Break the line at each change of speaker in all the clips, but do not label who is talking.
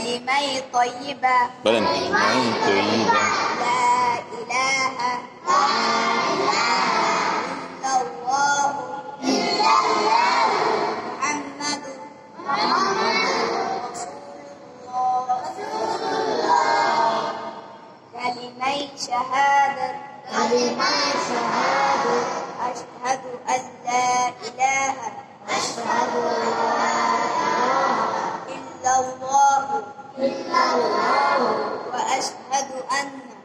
কালিমায়ে তয়্যিবা
বলেন কালিমায়ে তয়্যিবা
লা ইলাহা ইল্লাল্লাহু মুহাম্মাদুর রাসূলুল্লাহ কালিমায়ে শাহাদাত আশহাদু আল্লা ইলাহা ইল্লাল্লাহু ওয়া আশহাদু আন্না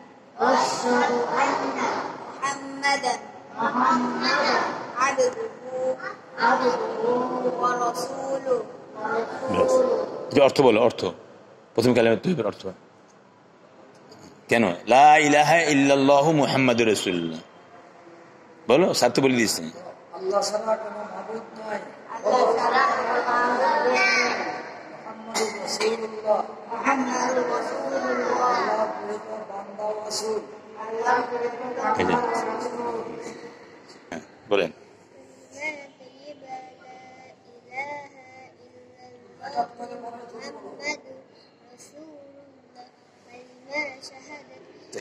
মুহাম্মাদান আবদুহু ওয়া রাসূলুহু।
যে অর্থ বলো, অর্থ প্রথম কালিমা তয়্যিবার অর্থ কেন? লা ইলাহা ইল্লাল্লাহু মুহাম্মাদুর রাসূলুল্লাহ বলো, সাথে বলে দিয়েছি
আল্লাহ ছাড়া কোনো মাবুদ নাই, মুহাম্মাদুর রাসূলুল্লাহ আল্লাহ প্রেরিত বান্দা ও রাসূল।
বলেন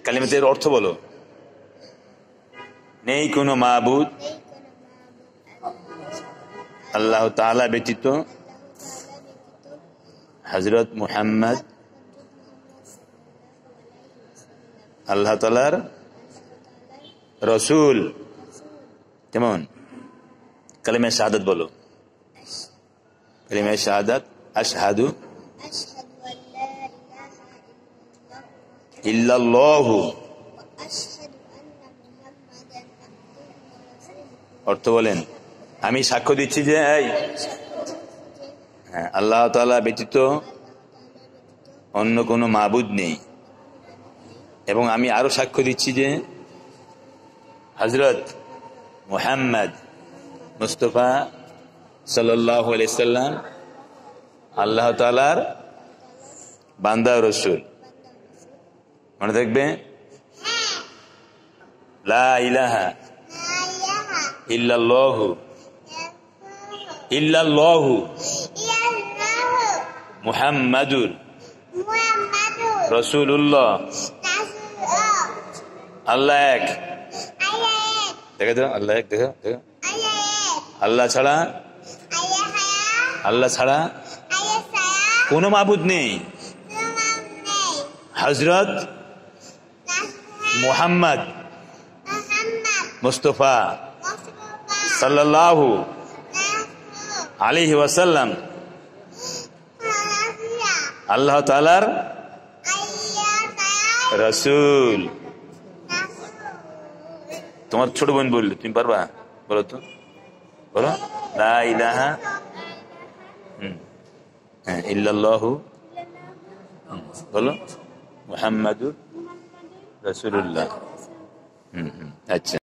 কালিমাতের অর্থ বলো। নেই কোনো মাবুদ আল্লাহ তাআলা ব্যতীত, হযরত মুহাম্মদ আল্লাহ তাআলার রাসূল। কেমন? কালিমা শাহাদাত বলো। কালিমা শাহাদাত আশহাদু ইল্লাল্লাহু। অর্থ বলেন, আমি সাক্ষ্য দিচ্ছি যে আল্লাহ তাআলা ব্যতীত অন্য কোনো মাবুদ নেই, এবং আমি আরো সাক্ষ্য দিচ্ছি যে হযরত মুহাম্মদ মুস্তাফা সাল্লাল্লাহু আলাইহি সাল্লাম আল্লাহ তাআলার বান্দা ও রাসূল। মনে থাকবে, লা ইলাহা ইল্লাল্লাহু ইল্লাল্লাহু মুহাম্মাদুর রাসূলুল্লাহ। আল্লাহ এক, দেখে তো আল্লাহ এক, দেখো দেখো, আল্লাহ ছাড়া কোনো মাবুদ নেই, হযরত মুহাম্মদ মুস্তাফা সাল্লাল্লাহু আলাইহি ওয়াসাল্লাম আল্লাহ তাআলার রাসূল। তোমার ছোট বোন বললো, তুমি পারবা? বলো তো, বলো লা ইলাহা ইল্লাল্লাহু বলো মুহাম্মাদুর রাসূলুল্লাহ। আচ্ছা।